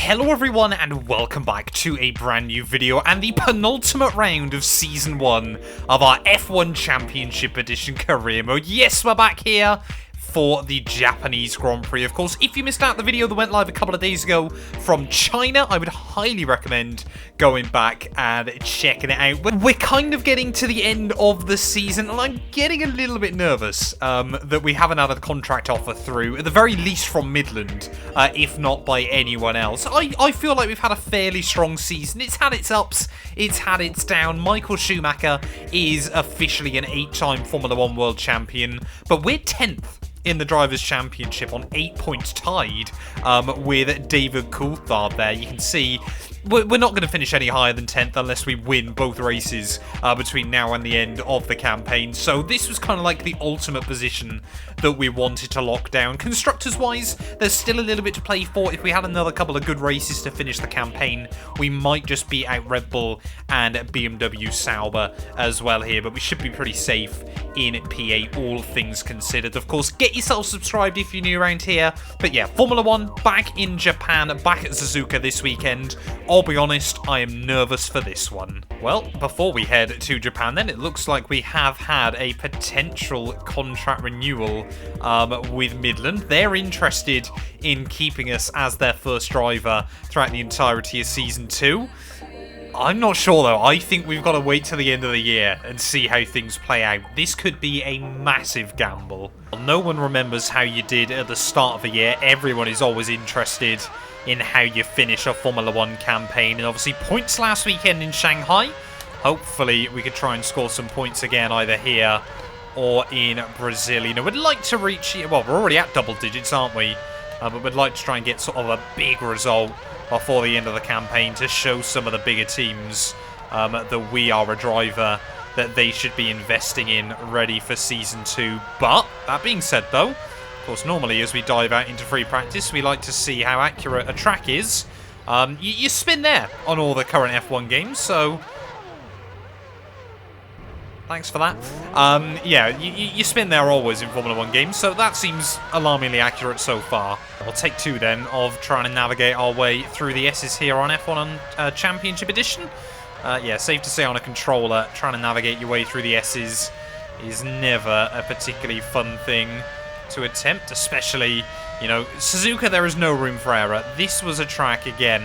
Hello everyone and welcome back to a brand new video and the penultimate round of Season 1 of our F1 Championship Edition career mode. Yes, we're back here for the Japanese Grand Prix. Of course, if you missed out the video that went live a couple of days ago from China, I would highly recommend going back and checking it out. We're kind of getting to the end of the season, and I'm getting a little bit nervous that we haven't had a contract offer through, at the very least from Midland, if not by anyone else. I feel like we've had a fairly strong season. It's had its ups, it's had its down. Michael Schumacher is officially an 8-time Formula 1 World Champion, but we're 10th in the Drivers' Championship on 8 points tied with David Coulthard there. You can see we're not going to finish any higher than 10th unless we win both races between now and the end of the campaign. So this was kind of like the ultimate position that we wanted to lock down. Constructors-wise, there's still a little bit to play for. If we had another couple of good races to finish the campaign, we might just beat out Red Bull and BMW Sauber as well here. But we should be pretty safe in PA, all things considered. Of course, get yourself subscribed if you're new around here. But yeah, Formula 1 back in Japan, back at Suzuka this weekend. I'll be honest, I am nervous for this one. Well, before we head to Japan then, it looks like we have had a potential contract renewal with Midland. They're interested in keeping us as their first driver throughout the entirety of Season 2. I'm not sure though. I think we've got to wait till the end of the year and see how things play out. This could be a massive gamble. No one remembers how you did at the start of the year. Everyone is always interested in how you finish a Formula 1 campaign. And obviously points last weekend in Shanghai. Hopefully we could try and score some points again either here or in Brazil. You know, we'd like to reach, well, we're already at double digits, aren't we? But we'd like to try and get sort of a big result before the end of the campaign to show some of the bigger teams that we are a driver that they should be investing in ready for Season 2. But, that being said though, of course normally as we dive out into free practice we like to see how accurate a track is. You spin there on all the current F1 games, so thanks for that. Yeah, you spin there always in Formula 1 games, so that seems alarmingly accurate so far. We'll take two then of trying to navigate our way through the S's here on F1 Championship Edition. Yeah, safe to say on a controller, trying to navigate your way through the S's is never a particularly fun thing to attempt, especially, you know, Suzuka, there is no room for error. This was a track, again,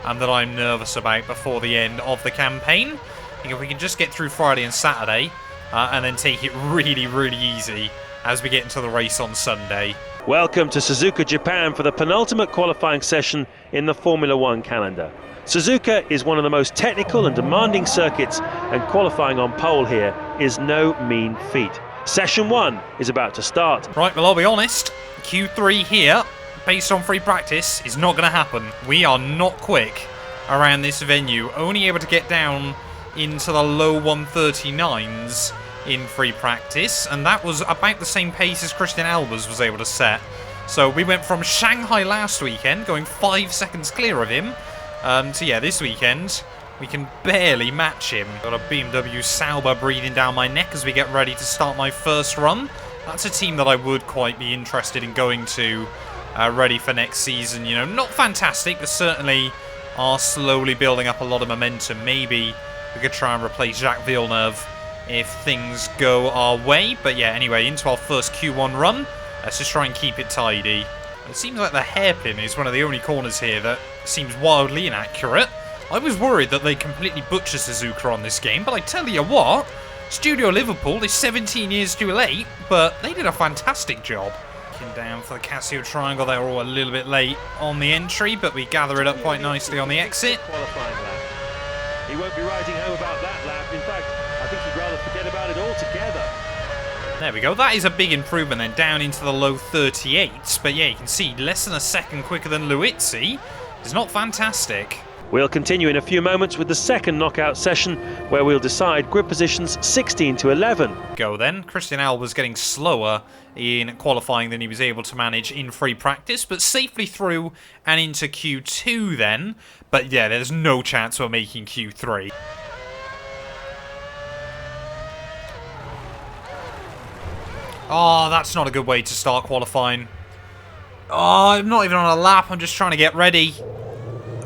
that I'm nervous about before the end of the campaign. I think if we can just get through Friday and Saturday, and then take it really, really easy as we get into the race on Sunday. Welcome to Suzuka, Japan for the penultimate qualifying session in the Formula 1 calendar. Suzuka is one of the most technical and demanding circuits, and qualifying on pole here is no mean feat. Session 1 is about to start. Right, well, I'll be honest, Q3 here, based on free practice, is not going to happen. We are not quick around this venue, only able to get down into the low 139s in free practice, and that was about the same pace as Christian Albers was able to set. So we went from Shanghai last weekend, going 5 seconds clear of him, to yeah, this weekend we can barely match him. Got a BMW Sauber breathing down my neck as we get ready to start my first run. That's a team that I would quite be interested in going to, ready for next season. You know, not fantastic, but certainly are slowly building up a lot of momentum. Maybe we could try and replace Jacques Villeneuve if things go our way. But yeah, anyway, into our first Q1 run. Let's just try and keep it tidy. It seems like the hairpin is one of the only corners here that seems wildly inaccurate. I was worried that they completely butchered Suzuka on this game, but I tell you what, Studio Liverpool is 17 years too late, but they did a fantastic job. Looking down for the Casio Triangle, they were all a little bit late on the entry, but we gather it up quite nicely on the exit. Qualifying lap. He won't be writing home about that lap. In fact, I think he'd rather forget about it altogether. There we go. That is a big improvement then, down into the low 38s. But yeah, you can see less than a second quicker than Luizzi. It's not fantastic. We'll continue in a few moments with the second knockout session, where we'll decide grid positions 16 to 11. Go then. Christian Albers getting slower in qualifying than he was able to manage in free practice, but safely through and into Q2 then. But yeah, there's no chance we're making Q3. Oh, that's not a good way to start qualifying. Oh, I'm not even on a lap. I'm just trying to get ready.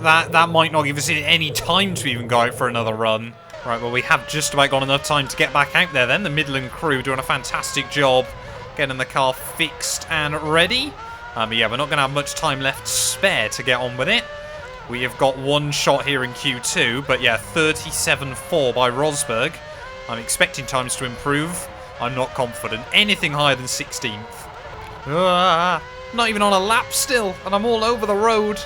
that might not give us any time to even go out for another run. Right, well, we have just about got enough time to get back out there then. The Midland crew doing a fantastic job getting the car fixed and ready. But yeah, we're not going to have much time left to spare to get on with it. We have got one shot here in Q2, but yeah, 37.4 by Rosberg. I'm expecting times to improve. I'm not confident. Anything higher than 16th. Not even on a lap still, and I'm all over the road.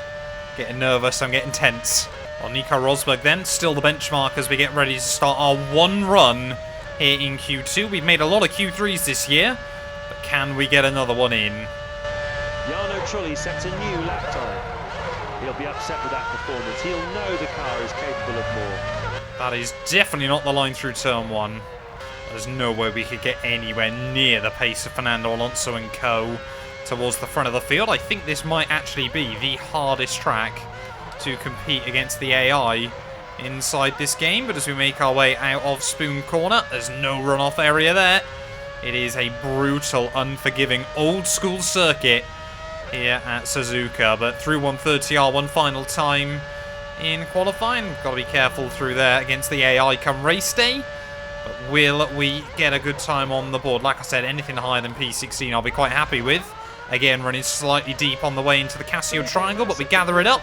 Getting nervous, I'm getting tense. Well, Nico Rosberg then, still the benchmark as we get ready to start our one run here in Q2. We've made a lot of Q3s this year, but can we get another one in? Jarno Trulli sets a new lap time. He'll be upset with that performance. He'll know the car is capable of more. That is definitely not the line through turn one. There's no way we could get anywhere near the pace of Fernando Alonso and co. towards the front of the field. I think this might actually be the hardest track to compete against the AI inside this game, but as we make our way out of Spoon Corner, there's no runoff area there. It is a brutal, unforgiving, old-school circuit here at Suzuka, but through 130R one final time in qualifying. Got to be careful through there against the AI come race day, but will we get a good time on the board? Like I said, anything higher than P16 I'll be quite happy with. Again, running slightly deep on the way into the Casio Triangle, but we gather it up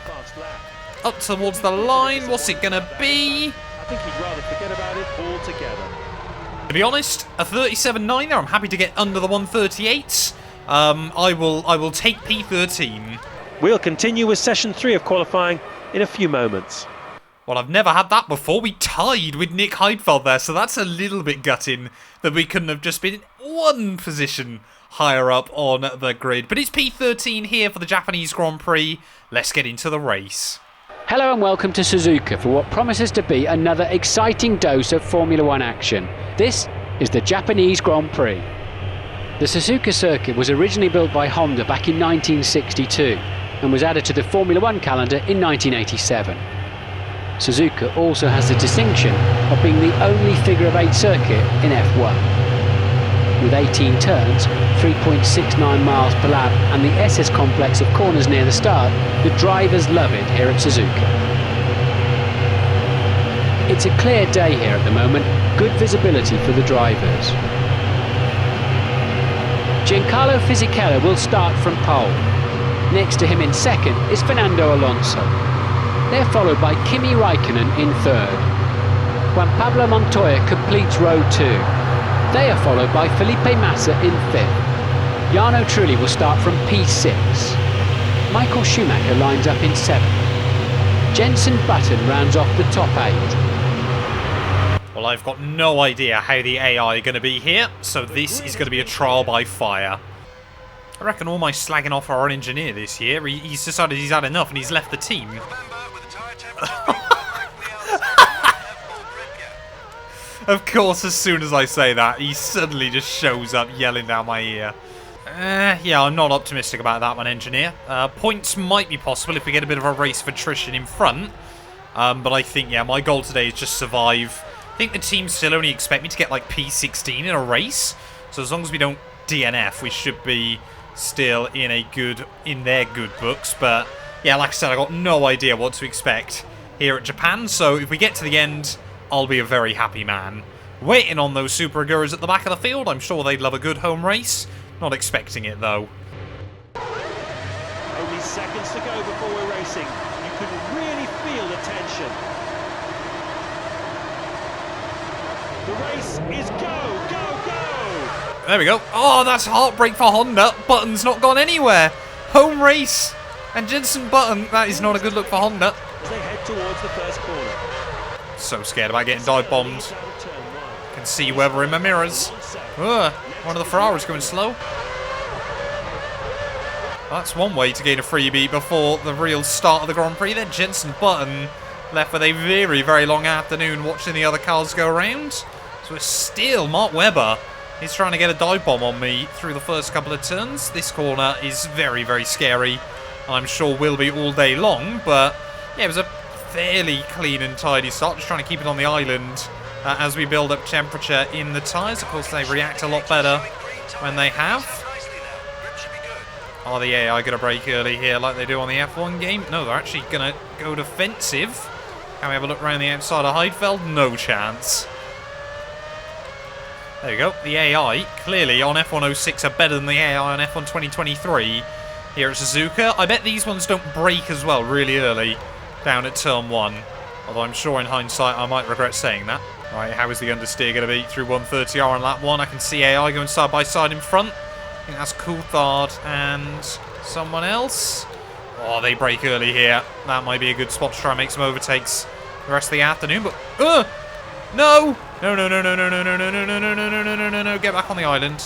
towards the line. What's it gonna be? I think he'd rather forget about it altogether. To be honest, a 37.9 there. I'm happy to get under the 138s. I will take P13. We'll continue with session 3 of qualifying in a few moments. Well, I've never had that before. We tied with Nick Heidfeld there, so that's a little bit gutting that we couldn't have just been in one position higher up on the grid. But it's P13 here for the Japanese Grand Prix. Let's get into the race. Hello and welcome to Suzuka for what promises to be another exciting dose of Formula One action. This is the Japanese Grand Prix. The Suzuka circuit was originally built by Honda back in 1962 and was added to the Formula One calendar in 1987. Suzuka also has the distinction of being the only figure-of-8 circuit in F1. With 18 turns, 3.69 miles per lap and the SS complex of corners near the start, the drivers love it here at Suzuka. It's a clear day here at the moment, good visibility for the drivers. Giancarlo Fisichella will start from pole. Next to him in second is Fernando Alonso. They're followed by Kimi Raikkonen in third. Juan Pablo Montoya completes row 2. They are followed by Felipe Massa in 5th. Jarno Trulli will start from P6. Michael Schumacher lines up in 7th. Jenson Button rounds off the top 8. Well, I've got no idea how the AI are going to be here, so this is going to be a trial by fire. I reckon all my slagging off our engineer this year, he's decided he's had enough and he's left the team. Of course, as soon as I say that, he suddenly just shows up yelling down my ear. Yeah, I'm not optimistic about that one, engineer. Points might be possible if we get a bit of a race of attrition in front. But I think, yeah, my goal today is just survive. I think the team still only expect me to get like P16 in a race. So as long as we don't DNF, we should be still in their good books. But yeah, like I said, I got no idea what to expect here at Japan. So if we get to the end, I'll be a very happy man. Waiting on those Super Aguras at the back of the field. I'm sure they'd love a good home race. Not expecting it, though. Only seconds to go before we're racing. You can really feel the tension. The race is go, go, go! There we go. Oh, that's heartbreak for Honda. Button's not gone anywhere. Home race. And Jenson Button. That is not a good look for Honda. As they head towards the first corner. So scared about getting dive bombed. Can see weather in my mirrors. Ugh, one of the Ferraris going slow. That's one way to gain a freebie before the real start of the Grand Prix. Then Jenson Button left with a very, very long afternoon watching the other cars go around. So it's still Mark Webber. He's trying to get a dive bomb on me through the first couple of turns. This corner is very, very scary. I'm sure will be all day long, but yeah, it was a fairly clean and tidy start. Just trying to keep it on the island as we build up temperature in the tyres. Of course, they react a lot better when they have. Are the AI going to break early here like they do on the F1 game? No, they're actually going to go defensive. Can we have a look around the outside of Heidfeld? No chance. There we go. The AI, clearly, on F106 are better than the AI on F1 2023 here at Suzuka. I bet these ones don't break as well really early down at turn 1. Although I'm sure in hindsight I might regret saying that. Right, how is the understeer going to be through 130R on lap 1? I can see AI going side by side in front. I think that's Coulthard and someone else. Oh, they break early here. That might be a good spot to try and make some overtakes the rest of the afternoon. But, no! No, no, no, no, no, no, no, no, no, no, no, no, no, no, no, no, get back on the island.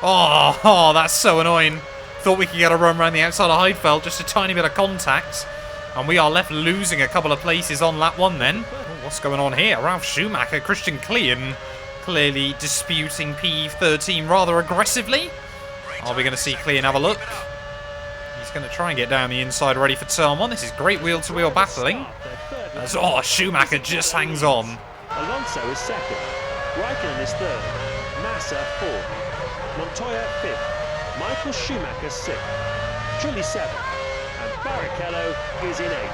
Oh, that's so annoying. Thought we could get a run around the outside of Heidfeld, just a tiny bit of contact. And we are left losing a couple of places on lap 1 then. What's going on here? Ralf Schumacher, Christian Klein, clearly disputing P13 rather aggressively. Are we going to see Klein have a look? He's going to try and get down the inside ready for turn 1. This is great wheel-to-wheel battling. Oh, Schumacher just hangs on. Alonso is second. Raikkonen is third. Massa fourth. Montoya fifth. Michael Schumacher sixth. Trulli seventh. And Barrichello is in eighth.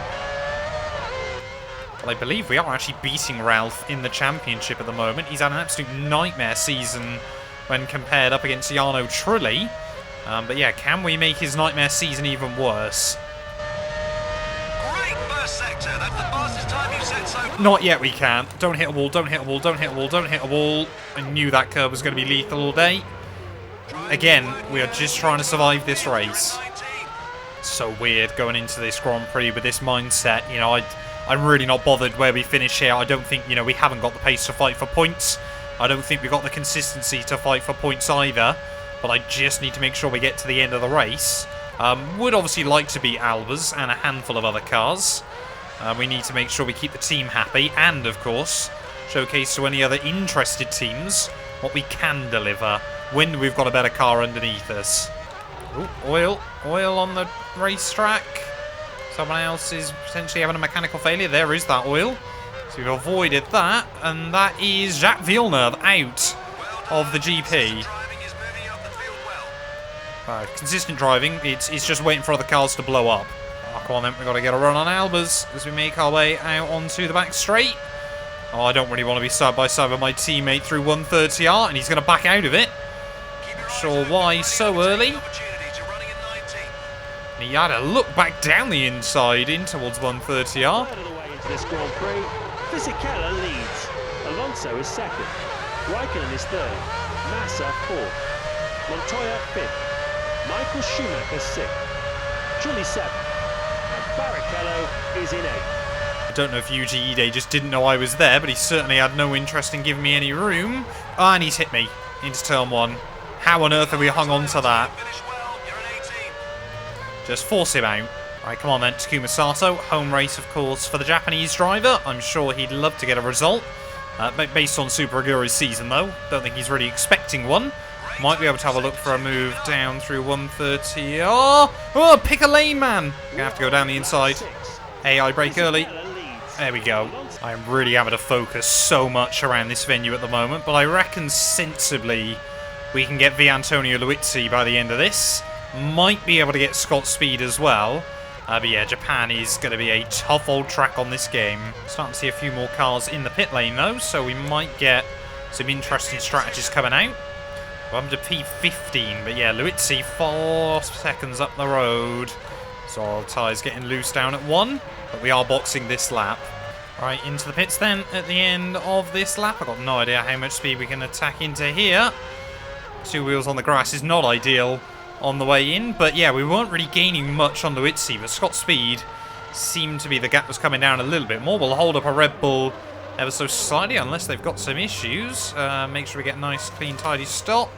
Well, I believe we are actually beating Ralph in the championship at the moment. He's had an absolute nightmare season when compared up against Jarno Trulli. But yeah, can we make his nightmare season even worse? Great first sector. That's the fastest time you've set so far. Not yet, we can't. Don't hit a wall, don't hit a wall, don't hit a wall, don't hit a wall. I knew that curve was going to be lethal all day. Again, we are just trying to survive this race. So weird going into this Grand Prix with this mindset. You know, I'm really not bothered where we finish here. I don't think, you know, we haven't got the pace to fight for points. I don't think we've got the consistency to fight for points either. But I just need to make sure we get to the end of the race. Would obviously like to beat Albers and a handful of other cars. We need to make sure we keep the team happy and, of course, showcase to any other interested teams what we can deliver when we've got a better car underneath us. Ooh, oil on the racetrack. Someone else is potentially having a mechanical failure. There is that oil. So we've avoided that. And that is Jacques Villeneuve out of the GP. Consistent driving. It's just waiting for other cars to blow up. Oh, come on then. We've got to get a run on Albers as we make our way out onto the back straight. Oh, I don't really want to be side by side with my teammate through 130R. And he's going to back out of it. Not sure why so early. He had a look back down the inside in towards 130R. Third of the way into this Grand Prix, Fisichella leads. Alonso is second. Raikkonen is third. Massa fourth. Montoya fifth. Michael Schumacher sixth. Trulli seventh. And Barrichello is in eighth. I don't know if Yuji Ide just didn't know I was there, but he certainly had no interest in giving me any room. Ah, and he's hit me into turn 1. How on earth have we hung on to that? Just force him out. Right, come on then, Takuma Sato. Home race, of course, for the Japanese driver. I'm sure he'd love to get a result. Based on Super Aguri's season, though. Don't think he's really expecting one. Might be able to have a look for a move down through 130. Oh, pick a lane, man. We're going to have to go down the inside. AI break early. There we go. I'm really having to focus so much around this venue at the moment, but I reckon sensibly we can get Antonio Luizzi by the end of this. Might be able to get Scott Speed as well. But yeah, Japan is going to be a tough old track on this game. Starting to see a few more cars in the pit lane though, so we might get some interesting strategies coming out. We're up to P15, but yeah, Luizzi 4 seconds up the road. So our tyres getting loose down at 1, but we are boxing this lap. Right, into the pits then at the end of this lap. I've got no idea how much speed we can attack into here. 2 wheels on the grass is not ideal on the way in, but yeah, we weren't really gaining much on Luizzi, but Scott Speed seemed to be the gap was coming down a little bit more. We'll hold up a Red Bull ever so slightly unless they've got some issues. Make sure we get a nice, clean, tidy stop.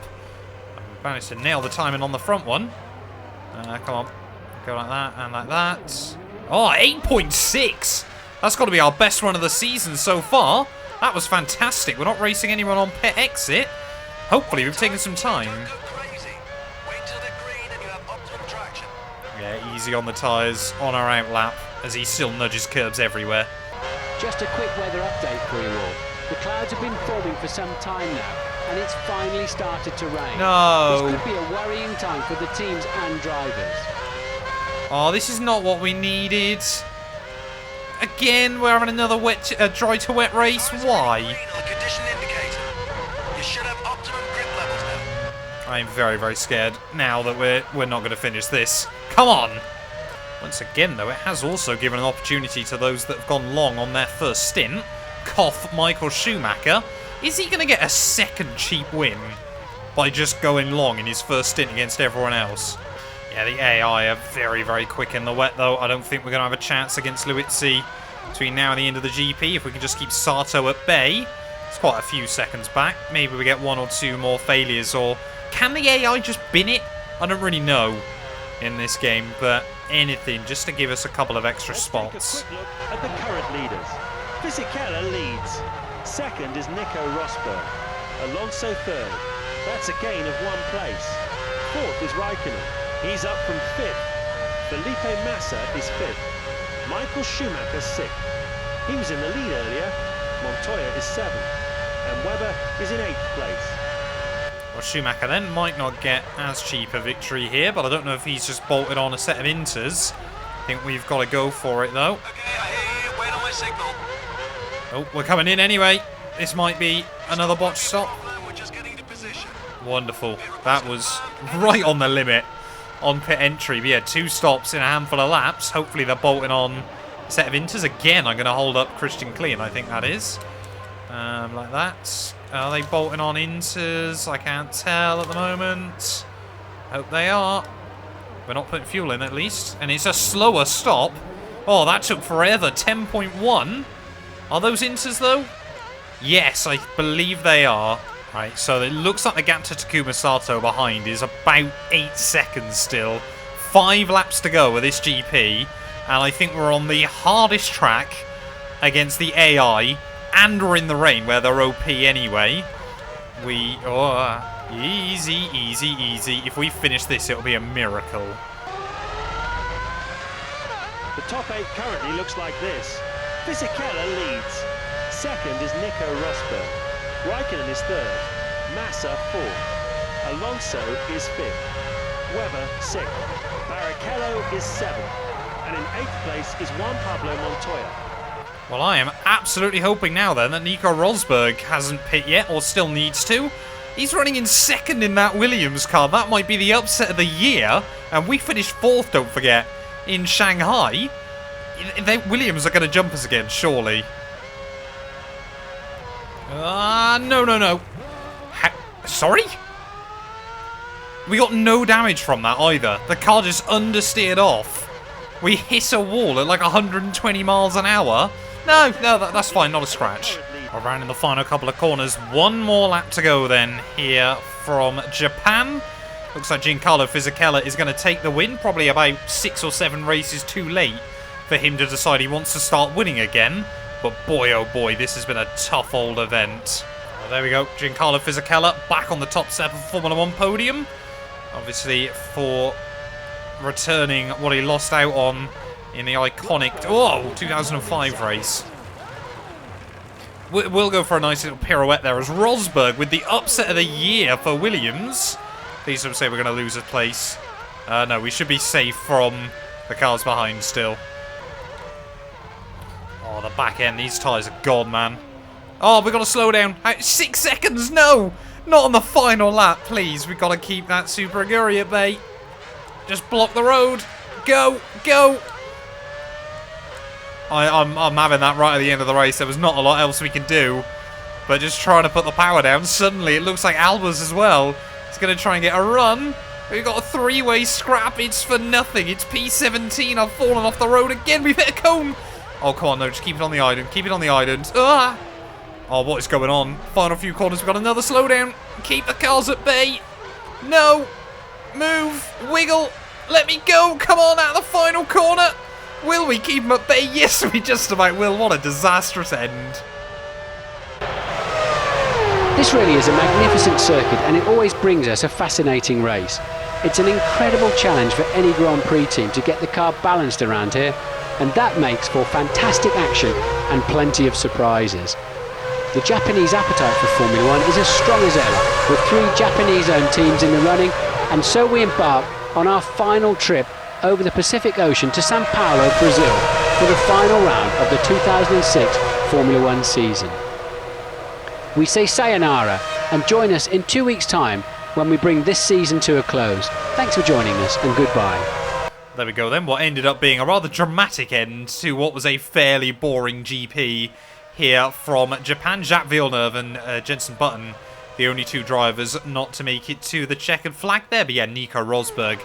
We managed to nail the timing on the front one. Come on, go like that and like that. Oh, 8.6! That's got to be our best run of the season so far. That was fantastic. We're not racing anyone on pit exit. Hopefully we've taken some time. Yeah, easy on the tyres on our out lap as he still nudges curbs everywhere. Just a quick weather update for you all. The clouds have been forming for some time now, and it's finally started to rain. No. This could be a worrying time for the teams and drivers. Oh, this is not what we needed. Again, we're having another dry to wet race. Why? Condition indicator. You should have optimum grip levels now. I'm very, very scared now that we're not going to finish this. Come on! Once again, though, it has also given an opportunity to those that have gone long on their first stint. Cough Michael Schumacher. Is he going to get a second cheap win by just going long in his first stint against everyone else? Yeah, the AI are very, very quick in the wet, though. I don't think we're going to have a chance against Luizzi between now and the end of the GP. If we can just keep Sato at bay, it's quite a few seconds back. Maybe we get one or two more failures, or can the AI just bin it? I don't really know in this game, but anything just to give us a couple of extra spots. Take a quick look at the current leaders. Fisichella leads. Second is Nico Rosberg. Alonso third. That's a gain of 1 place. Fourth is Raikkonen. He's up from 5th. Felipe Massa is 5th. Michael Schumacher 6th. He was in the lead earlier. Montoya is 7th. And Webber is in 8th place. Well, Schumacher then might not get as cheap a victory here, but I don't know if he's just bolted on a set of inters. I think we've got to go for it, though. Okay, I hear you. Wait on my signal. Oh, we're coming in anyway. This might be another botch stop. We're just getting into position. Wonderful. That was right on the limit on pit entry. We had 2 stops in a handful of laps. Hopefully they're bolting on a set of inters. Again, I'm going to hold up Christian Klein, I think that is. Like that. Are they bolting on inters? I can't tell at the moment. Hope they are. We're not putting fuel in at least. And it's a slower stop. Oh, that took forever. 10.1. Are those inters though? Yes, I believe they are. Right, so it looks like the gap to Takuma Sato behind is about 8 seconds still. 5 laps to go with this GP. And I think we're on the hardest track against the AI. And we're in the rain where they're OP anyway. Easy, easy, easy. If we finish this, it'll be a miracle. The top 8 currently looks like this. Fisichella leads. Second is Nico Rosberg. Raikkonen is 3rd. Massa 4th. Alonso is 5th. Webber 6th. Barrichello is 7th. And in 8th place is Juan Pablo Montoya. Well, I am absolutely hoping now then that Nico Rosberg hasn't pit yet, or still needs to. He's running in 2nd in that Williams car. That might be the upset of the year. And we finished 4th, don't forget, in Shanghai. Williams are going to jump us again, surely. No. Sorry? We got no damage from that either. The car just understeered off. We hit a wall at like 120 miles an hour. No, that's fine, not a scratch. Around in the final couple of corners. 1 more lap to go then here from Japan. Looks like Giancarlo Fisichella is going to take the win. Probably about 6 or 7 races too late for him to decide he wants to start winning again. But boy, oh boy, this has been a tough old event. Well, there we go. Giancarlo Fisichella back on the top step of the Formula 1 podium. Obviously for returning what he lost out on in the iconic 2005 race. We'll go for a nice little pirouette there as Rosberg with the upset of the year for Williams. Please don't say we're going to lose a place. No, we should be safe from the cars behind still. Oh, the back end. These tyres are gone, man. Oh, we've got to slow down. 6 seconds. No, not on the final lap, please. We've got to keep that Super Aguri at bay. Just block the road. Go. I'm having that right at the end of the race. There was not a lot else we can do. But just trying to put the power down. Suddenly, it looks like Albers as well. He's going to try and get a run. We've got a 3-way scrap. It's for nothing. It's P17. I've fallen off the road again. We've hit a cone. Oh, come on. No, just keep it on the island. Keep it on the island. Ah! Oh, what is going on? Final few corners. We've got another slowdown. Keep the cars at bay. No. Move. Wiggle. Let me go. Come on, out of the final corner. Will we keep him at bay? Yes, we just about will. What a disastrous end. This really is a magnificent circuit, and it always brings us a fascinating race. It's an incredible challenge for any Grand Prix team to get the car balanced around here, and that makes for fantastic action and plenty of surprises. The Japanese appetite for Formula One is as strong as ever, with 3 Japanese-owned teams in the running, and so we embark on our final trip over the Pacific Ocean to Sao Paulo, Brazil, for the final round of the 2006 Formula One season. We say sayonara and join us in 2 weeks' time when we bring this season to a close. Thanks for joining us and goodbye. There we go then, what ended up being a rather dramatic end to what was a fairly boring GP here from Japan. Jacques Villeneuve and Jenson Button, the only 2 drivers not to make it to the checkered flag there. But yeah, Nico Rosberg,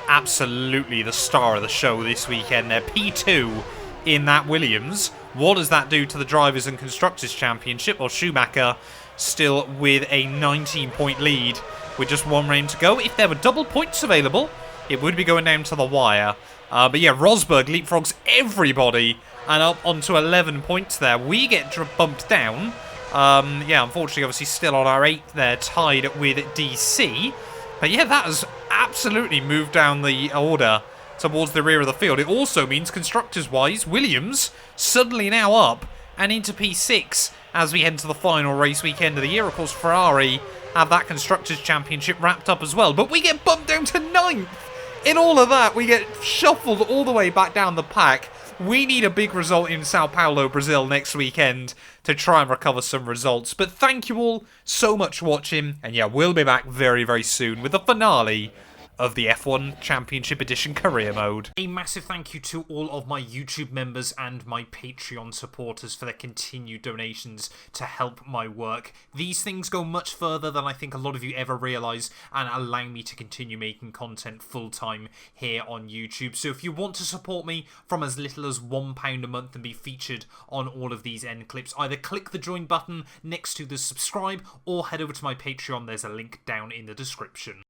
absolutely the star of the show this weekend there. P2 in that Williams. What does that do to the Drivers' and Constructors' Championship? Well, Schumacher still with a 19-point lead with just 1 round to go. If there were double points available, it would be going down to the wire. But yeah, Rosberg leapfrogs everybody and up onto 11 points there. We get bumped down. Yeah, unfortunately, obviously still on our 8th there, tied with DC. But yeah, that has absolutely moved down the order towards the rear of the field. It also means, constructors-wise, Williams suddenly now up and into P6 as we head into the final race weekend of the year. Of course, Ferrari have that Constructors' Championship wrapped up as well. But we get bumped down to 9th. In all of that, we get shuffled all the way back down the pack. We need a big result in Sao Paulo, Brazil next weekend to try and recover some results. But thank you all so much for watching. And yeah, we'll be back very, very soon with the finale of the F1 Championship Edition Career Mode. A massive thank you to all of my YouTube members and my Patreon supporters for their continued donations to help my work. These things go much further than I think a lot of you ever realise and allow me to continue making content full-time here on YouTube. So if you want to support me from as little as £1 a month and be featured on all of these end clips, either click the join button next to the subscribe or head over to my Patreon. There's a link down in the description.